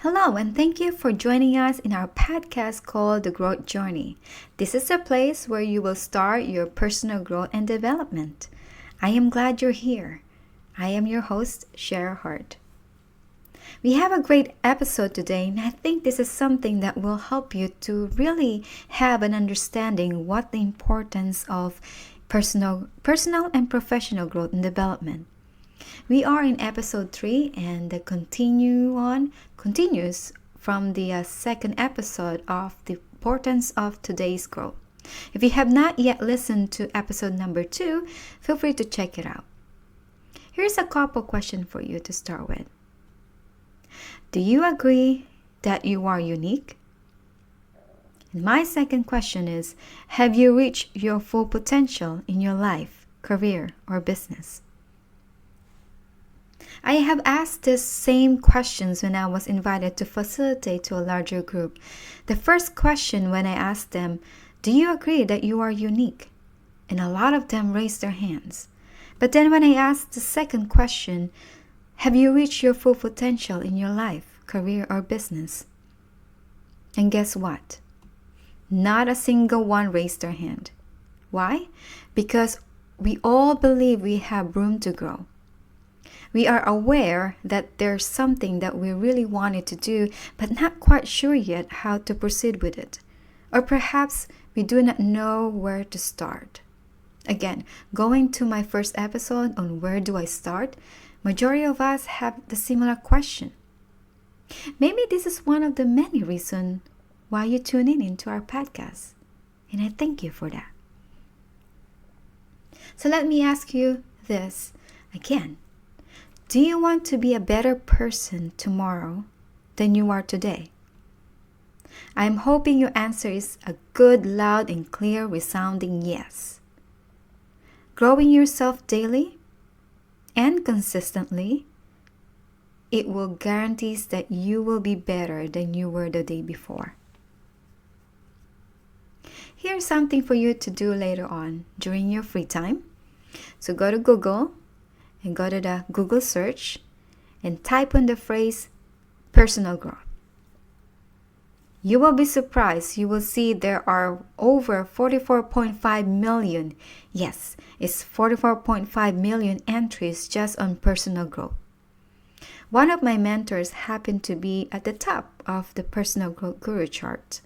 Hello, and thank you for joining us in our podcast called The Growth Journey. This is a place where you will start your personal growth and development. I am glad you're here. I am your host, Shara Hart. We have a great episode today, and I think this is something that will help you to really have an understanding what the importance of personal and professional growth and development. We are in episode 3 and the continues from the second episode of the importance of today's growth. If you have not yet listened to episode number 2, feel free to check it out. Here's a couple questions for you to start with. Do you agree that you are unique? And my second question is, have you reached your full potential in your life, career, or business? I have asked these same questions when I was invited to facilitate to a larger group. The first question when I asked them, do you agree that you are unique? And a lot of them raised their hands. But then when I asked the second question, have you reached your full potential in your life, career, or business? And guess what? Not a single one raised their hand. Why? Because we all believe we have room to grow. We are aware that there's something that we really wanted to do, but not quite sure yet how to proceed with it. Or perhaps we do not know where to start. Again, going to my first episode on where do I start, majority of us have the similar question. Maybe this is one of the many reasons why you tune in into our podcast. And I thank you for that. So let me ask you this again. Do you want to be a better person tomorrow than you are today? I am hoping your answer is a good, loud, and clear, resounding yes. Growing yourself daily and consistently, it will guarantee that you will be better than you were the day before. Here's something for you to do later on during your free time. So go to Google and go to the Google search and type in the phrase personal growth. You will be surprised. You will see there are over 44.5 million. Yes, it's 44.5 million entries just on personal growth. One of my mentors happened to be at the top of the personal growth guru chart.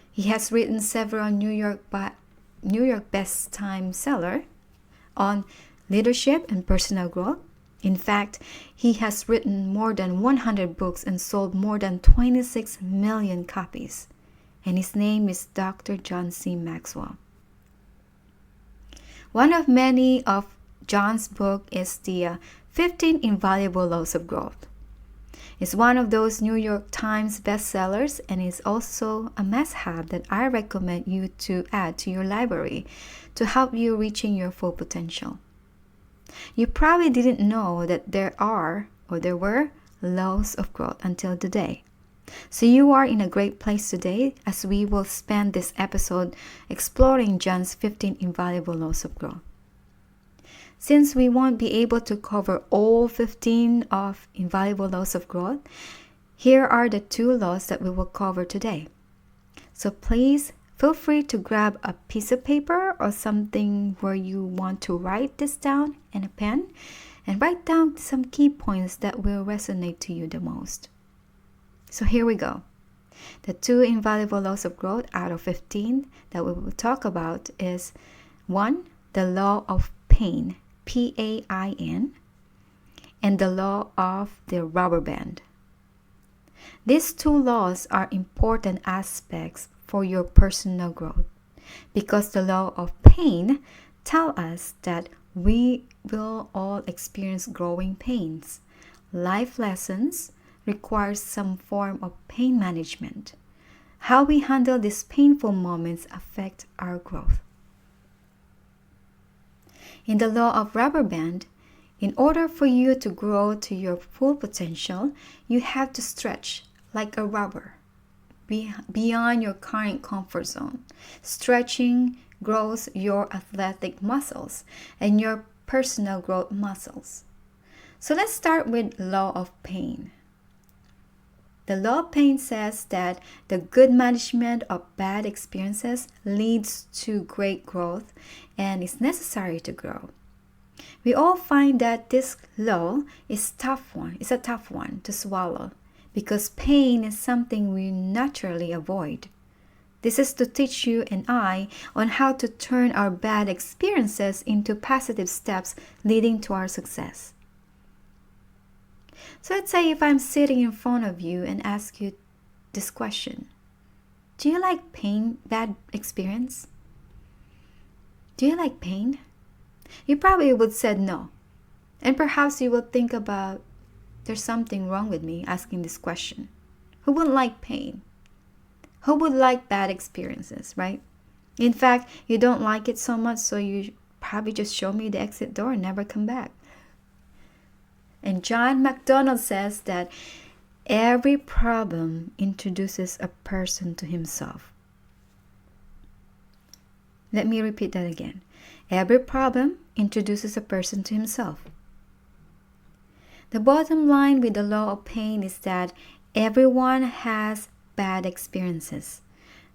He has written several New York best time seller on leadership and personal growth. In fact, he has written more than 100 books and sold more than 26 million copies. And his name is Dr. John C. Maxwell. One of many of John's books is the 15 Invaluable Laws of Growth. It's one of those New York Times bestsellers and is also a must-have that I recommend you to add to your library to help you reaching your full potential. You probably didn't know that there were laws of growth until today. So you are in a great place today as we will spend this episode exploring John's 15 Invaluable Laws of Growth. Since we won't be able to cover all 15 of Invaluable Laws of Growth, here are the 2 laws that we will cover today. So please feel free to grab a piece of paper or something where you want to write this down and a pen and write down some key points that will resonate to you the most. So here we go. The 2 invaluable laws of growth out of 15 that we will talk about is 1, the law of pain, P-A-I-N, and the law of the rubber band. These 2 laws are important aspects for your personal growth because the law of pain tells us that we will all experience growing pains. Life lessons require some form of pain management. How we handle these painful moments affect our growth. In the law of rubber band, in order for you to grow to your full potential, you have to stretch like a rubber beyond your current comfort zone. Stretching grows your athletic muscles and your personal growth muscles. So let's start with law of pain. The law of pain says that the good management of bad experiences leads to great growth and is necessary to grow. We all find that this law is a tough one to swallow because pain is something we naturally avoid. This is to teach you and I on how to turn our bad experiences into positive steps leading to our success. So let's say if I'm sitting in front of you and ask you this question. Do you like pain, bad experience? Do you like pain? You probably would say no. And perhaps you will think about there's something wrong with me asking this question. Who wouldn't like pain? Who would like bad experiences, right? In fact, you don't like it so much, so you probably just show me the exit door and never come back. And John MacDonald says that every problem introduces a person to himself. Let me repeat that again. Every problem introduces a person to himself. The bottom line with the law of pain is that everyone has bad experiences.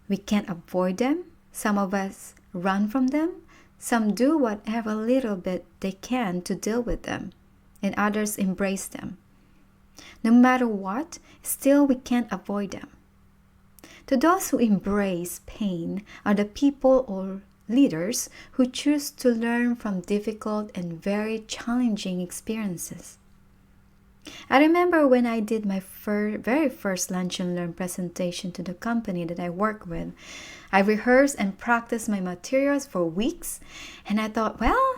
We can't avoid them. Some of us run from them. Some do whatever little bit they can to deal with them, and others embrace them. No matter what, still we can't avoid them. To those who embrace pain are the people or leaders who choose to learn from difficult and very challenging experiences. I remember when I did my very first Lunch and Learn presentation to the company that I work with. I rehearsed and practiced my materials for weeks, and I thought, well,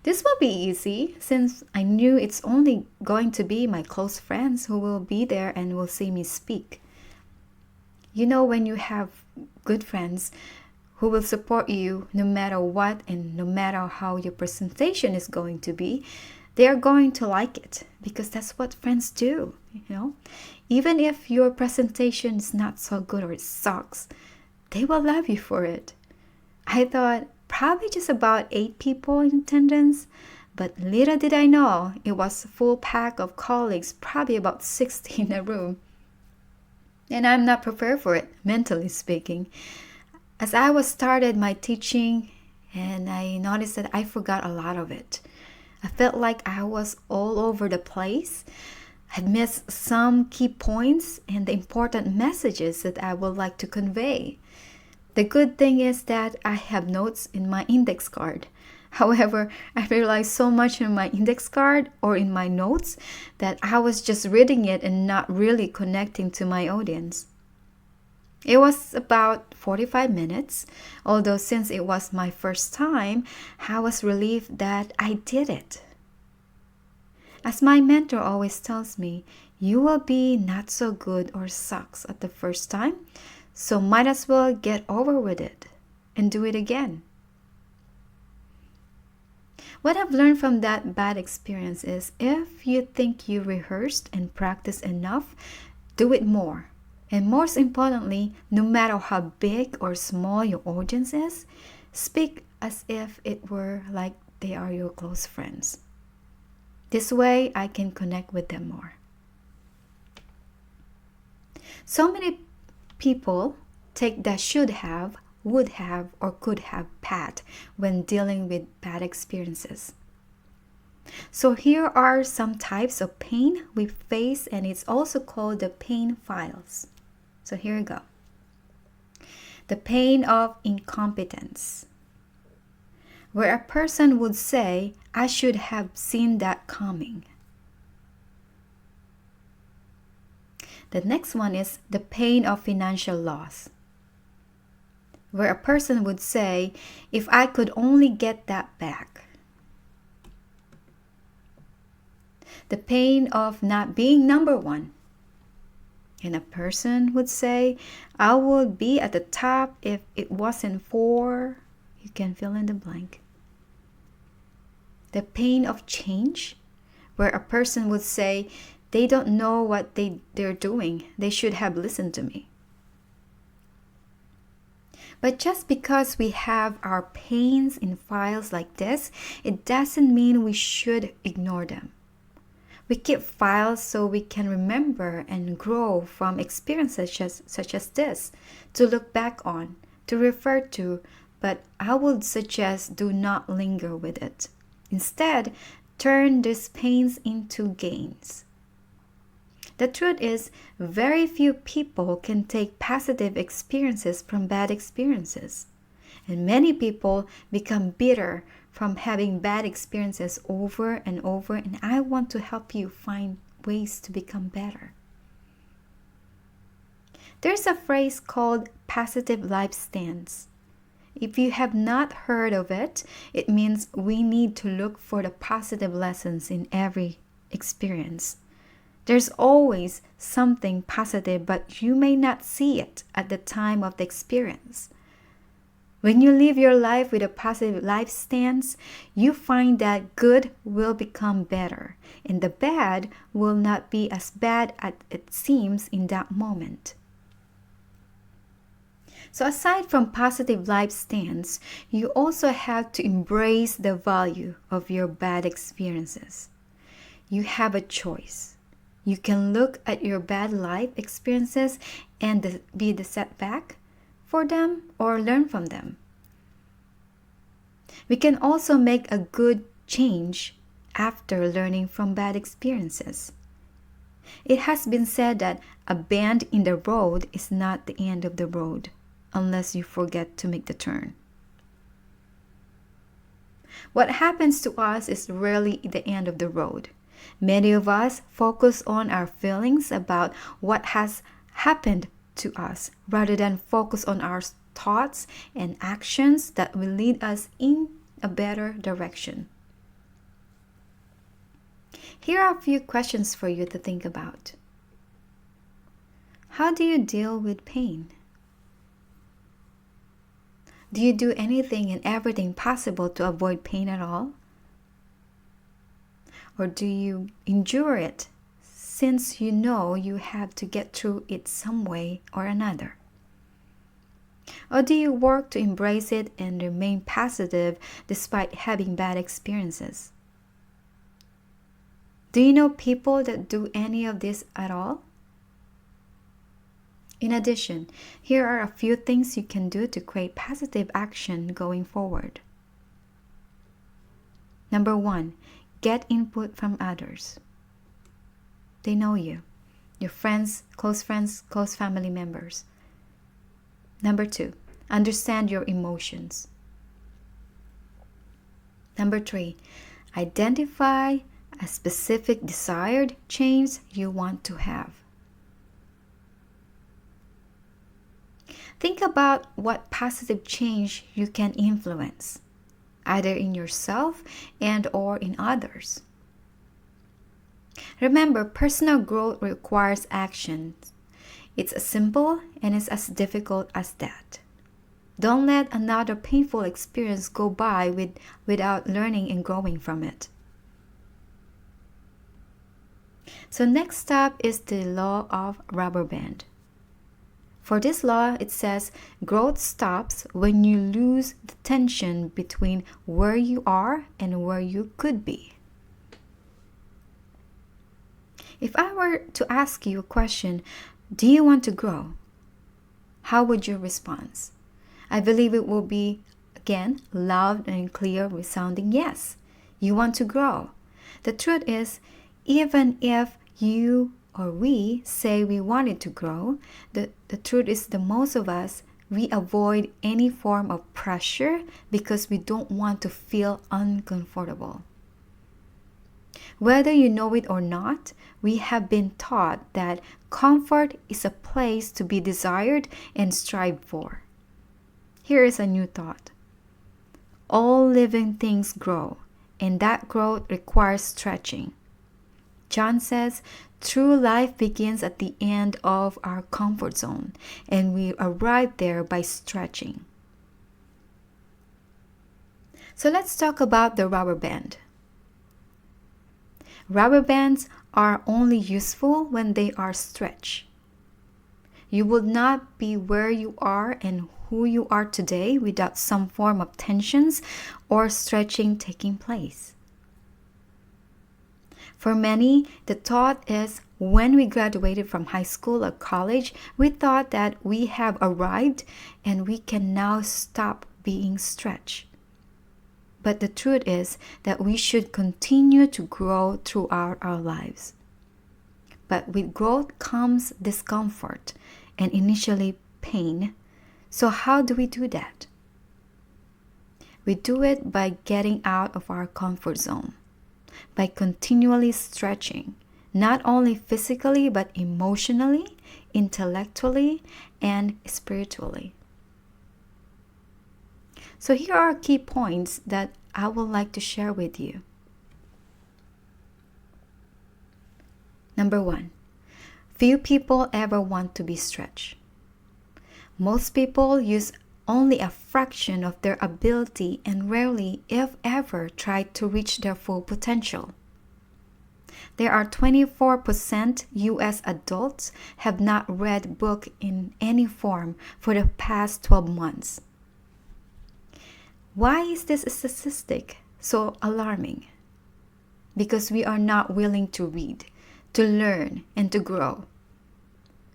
this will be easy since I knew it's only going to be my close friends who will be there and will see me speak. You know, when you have good friends who will support you no matter what and no matter how your presentation is going to be, they are going to like it because that's what friends do, Even if your presentation is not so good or it sucks, they will love you for it. I thought probably just about 8 people in attendance, but little did I know it was a full pack of colleagues, probably about 60 in a room. And I'm not prepared for it, mentally speaking. As I was started my teaching, and I noticed that I forgot a lot of it. I felt like I was all over the place. I'd missed some key points and the important messages that I would like to convey. The good thing is that I have notes in my index card. However, I realized so much in my index card or in my notes that I was just reading it and not really connecting to my audience. It was about 45 minutes, although since it was my first time, I was relieved that I did it. As my mentor always tells me, you will be not so good or sucks at the first time, so might as well get over with it and do it again. What I've learned from that bad experience is if you think you rehearsed and practiced enough, do it more. And most importantly, no matter how big or small your audience is, speak as if it were like they are your close friends. This way, I can connect with them more. So many people take the should have, would have, or could have path when dealing with bad experiences. So here are some types of pain we face, and it's also called the pain files. So here we go. The pain of incompetence, where a person would say, I should have seen that coming. The next one is the pain of financial loss, where a person would say, if I could only get that back. The pain of not being number one. And a person would say, I would be at the top if it wasn't for, you can fill in the blank. The pain of change, where a person would say, they don't know what they're doing. They should have listened to me. But just because we have our pains in files like this, it doesn't mean we should ignore them. We keep files so we can remember and grow from experiences such as this, to look back on, to refer to, but I would suggest do not linger with it. Instead, turn these pains into gains. The truth is, very few people can take positive experiences from bad experiences. And many people become bitter from having bad experiences over and over, and I want to help you find ways to become better. There's a phrase called positive life stance. If you have not heard of it, it means we need to look for the positive lessons in every experience. There's always something positive, but you may not see it at the time of the experience. When you live your life with a positive life stance, you find that good will become better, and the bad will not be as bad as it seems in that moment. So aside from positive life stance, you also have to embrace the value of your bad experiences. You have a choice. You can look at your bad life experiences and be the setback for them or learn from them. We can also make a good change after learning from bad experiences. It has been said that a bend in the road is not the end of the road unless you forget to make the turn. What happens to us is rarely the end of the road. Many of us focus on our feelings about what has happened to us rather than focus on our thoughts and actions that will lead us in a better direction. Here are a few questions for you to think about. How do you deal with pain? Do you do anything and everything possible to avoid pain at all? Or do you endure it since you know you have to get through it some way or another? Or do you work to embrace it and remain positive despite having bad experiences? Do you know people that do any of this at all? In addition, here are a few things you can do to create positive action going forward. Number 1, get input from others. They know you, your friends, close family members. Number 2, understand your emotions. Number 3, identify a specific desired change you want to have. Think about what positive change you can influence, either in yourself and or in others. Remember, personal growth requires action. It's as simple and it's as difficult as that. Don't let another painful experience go by without learning and growing from it. So next up is the law of rubber band. For this law, it says growth stops when you lose the tension between where you are and where you could be. If I were to ask you a question, do you want to grow? How would you respond? I believe it will be, again, loud and clear resounding yes. You want to grow. The truth is, even if you or we say we wanted to grow, the truth is that most of us, we avoid any form of pressure because we don't want to feel uncomfortable. Whether you know it or not, we have been taught that comfort is a place to be desired and strived for. Here is a new thought. All living things grow, and that growth requires stretching. John says, true life begins at the end of our comfort zone, and we arrive there by stretching. So let's talk about the rubber band. Rubber bands are only useful when they are stretched. You would not be where you are and who you are today without some form of tensions or stretching taking place. For many, the thought is when we graduated from high school or college, we thought that we have arrived and we can now stop being stretched. But the truth is that we should continue to grow throughout our lives. But with growth comes discomfort and initially pain. So how do we do that? We do it by getting out of our comfort zone, by continually stretching, not only physically but emotionally, intellectually, and spiritually. So here are key points that I would like to share with you. Number 1, few people ever want to be stretched. Most people use only a fraction of their ability and rarely, if ever, try to reach their full potential. There are 24% US adults have not read book in any form for the past 12 months. Why is this statistic so alarming? Because we are not willing to read, to learn, and to grow.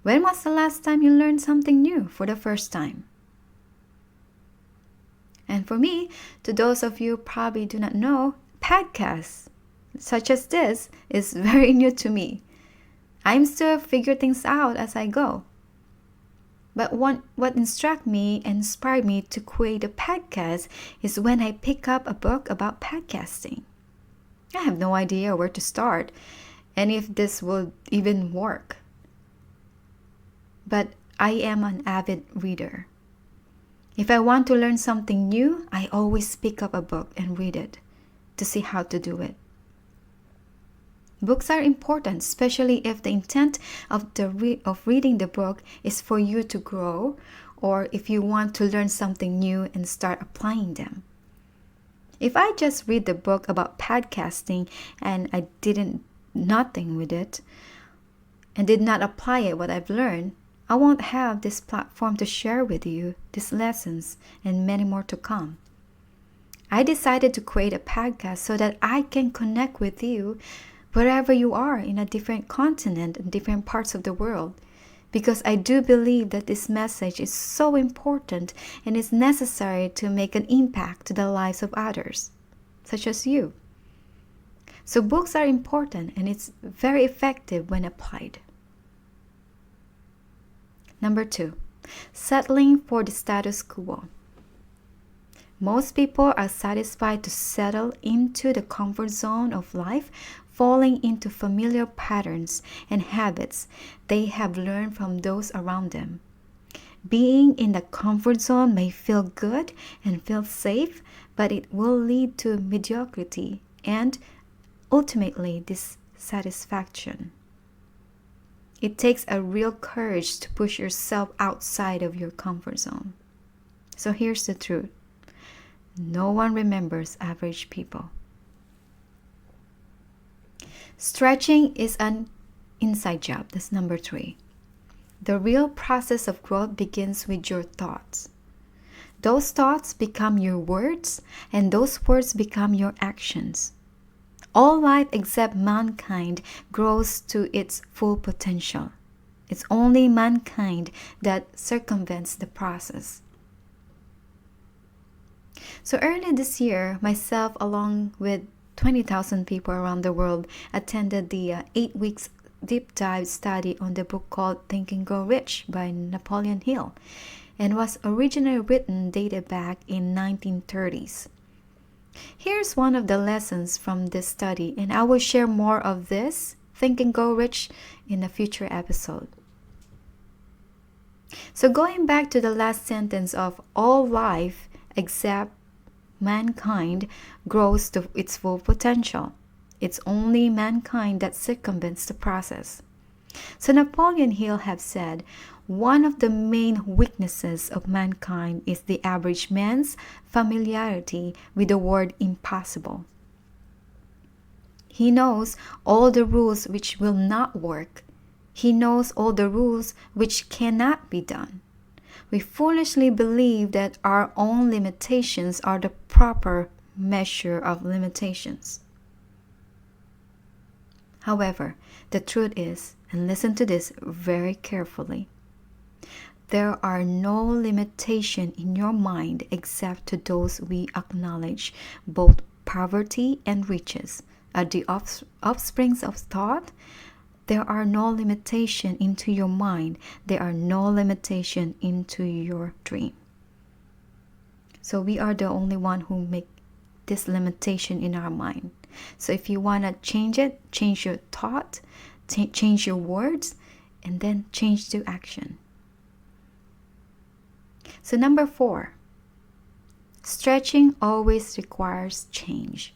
When was the last time you learned something new for the first time? And for me, to those of you probably do not know, podcasts such as this is very new to me. I'm still figuring things out as I go. But what inspired me to create a podcast is when I pick up a book about podcasting. I have no idea where to start and if this will even work. But I am an avid reader. If I want to learn something new, I always pick up a book and read it to see how to do it. Books are important, especially if the intent of reading the book is for you to grow or if you want to learn something new and start applying them. If I just read the book about podcasting and I did nothing with it and did not apply it what I've learned, I won't have this platform to share with you these lessons and many more to come. I decided to create a podcast so that I can connect with you wherever you are in a different continent and different parts of the world, because I do believe that this message is so important and is necessary to make an impact to the lives of others, such as you. So books are important and it's very effective when applied. Number 2, settling for the status quo. Most people are satisfied to settle into the comfort zone of life, falling into familiar patterns and habits they have learned from those around them. Being in the comfort zone may feel good and feel safe, but it will lead to mediocrity and ultimately dissatisfaction. It takes a real courage to push yourself outside of your comfort zone. So here's the truth. No one remembers average people. Stretching is an inside job. That's number 3. The real process of growth begins with your thoughts. Those thoughts become your words, and those words become your actions. All life except mankind grows to its full potential. It's only mankind that circumvents the process. So early this year, myself along with 20,000 people around the world attended the 8 weeks deep dive study on the book called Think and Grow Rich by Napoleon Hill, and was originally written dated back in 1930s. Here's one of the lessons from this study, and I will share more of this Think and Grow Rich in a future episode. So going back to the last sentence of all life except mankind grows to its full potential. It's only mankind that circumvents the process. So Napoleon Hill have said, one of the main weaknesses of mankind is the average man's familiarity with the word impossible. He knows all the rules which will not work. He knows all the rules which cannot be done. We foolishly believe that our own limitations are the proper measure of limitations. However, the truth is, and listen to this very carefully, there are no limitation in your mind except to those we acknowledge. Both poverty and riches are the offsprings of thought. There are no limitation into your mind. There are no limitation into your dream. So we are the only one who make this limitation in our mind. So if you want to change it, change your thought, change your words, and then change to action. So number 4, stretching always requires change.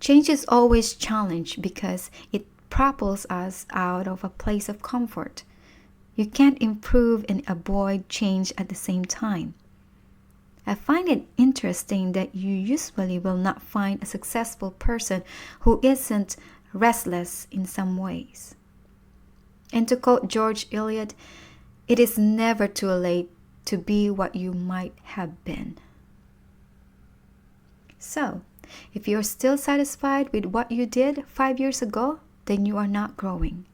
Change is always challenge because it propels us out of a place of comfort. You can't improve and avoid change at the same time. I find it interesting that you usually will not find a successful person who isn't restless in some ways. And to quote George Eliot, it is never too late to be what you might have been. So, if you're still satisfied with what you did 5 years ago, then you are not growing.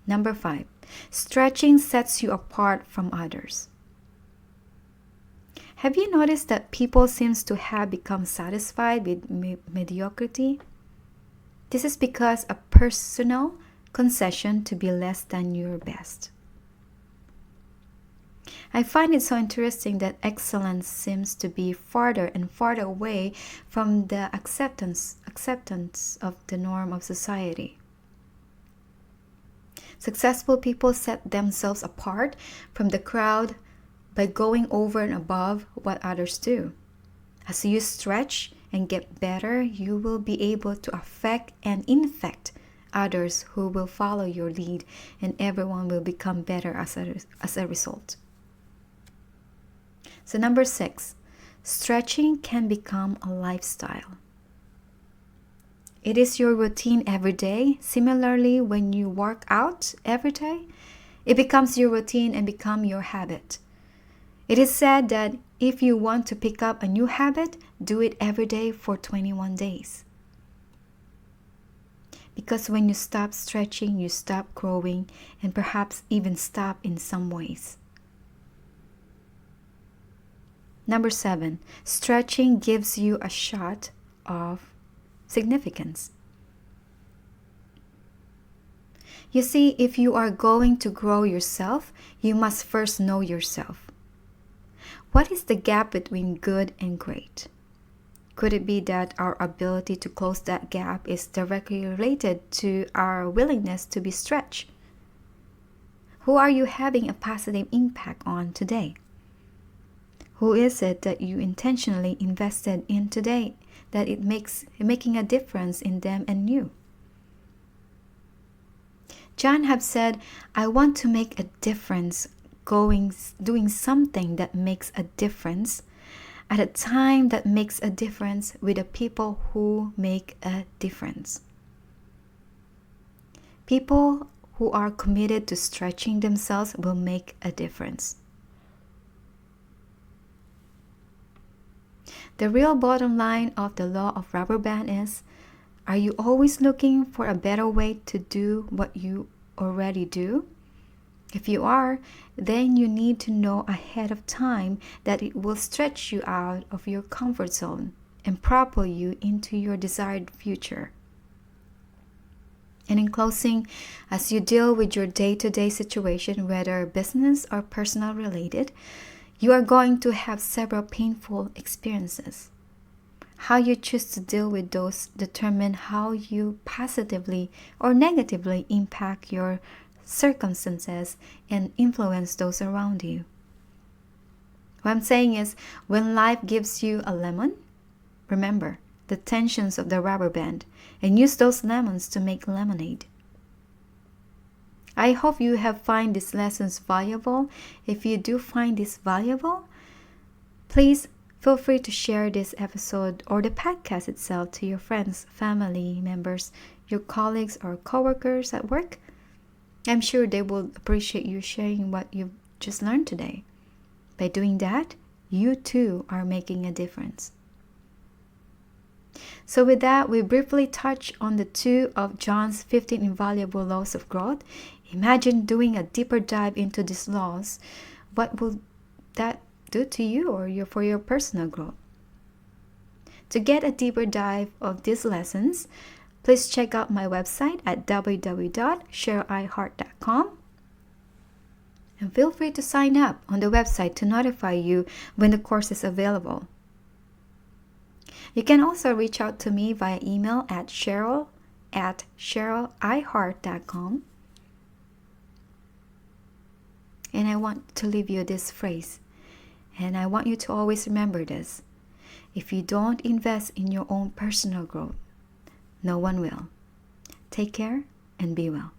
Number 5, stretching sets you apart from others. Have you noticed that people seem to have become satisfied with mediocrity? This is because a personal concession to be less than your best. I find it so interesting that excellence seems to be farther and farther away from the acceptance of the norm of society. Successful people set themselves apart from the crowd by going over and above what others do. As you stretch and get better, you will be able to affect and infect others who will follow your lead, and everyone will become better as a result. So number 6, stretching can become a lifestyle. It is your routine every day. Similarly, when you work out every day, it becomes your routine and become your habit. It is said that if you want to pick up a new habit, do it every day for 21 days. Because when you stop stretching, you stop growing and perhaps even stop in some ways. Number 7, stretching gives you a shot of significance. You see, if you are going to grow yourself, you must first know yourself. What is the gap between good and great? Could it be that our ability to close that gap is directly related to our willingness to be stretched? Who are you having a positive impact on today? Who is it that you intentionally invested in today that it making a difference in them and you? John have said, I want to make a difference doing something that makes a difference at a time that makes a difference with the people who make a difference. People who are committed to stretching themselves will make a difference. The real bottom line of the law of rubber band is, are you always looking for a better way to do what you already do? If you are, then you need to know ahead of time that it will stretch you out of your comfort zone and propel you into your desired future. And in closing, as you deal with your day-to-day situation, whether business or personal related, you are going to have several painful experiences. How you choose to deal with those determine how you positively or negatively impact your circumstances and influence those around you. What I'm saying is, when life gives you a lemon, remember the tensions of the rubber band and use those lemons to make lemonade. I hope you have find these lessons valuable. If you do find this valuable, please feel free to share this episode or the podcast itself to your friends, family members, your colleagues or coworkers at work. I'm sure they will appreciate you sharing what you've just learned today. By doing that, you too are making a difference. So with that, we briefly touch on the 2 of John's 15 invaluable laws of growth. Imagine doing a deeper dive into these laws. What will that do to you or for your personal growth? To get a deeper dive of these lessons, please check out my website at www.shareliheart.com. And feel free to sign up on the website to notify you when the course is available. You can also reach out to me via email at cheryl@shareliheart.com. And I want to leave you this phrase, and I want you to always remember this. If you don't invest in your own personal growth, no one will. Take care and be well.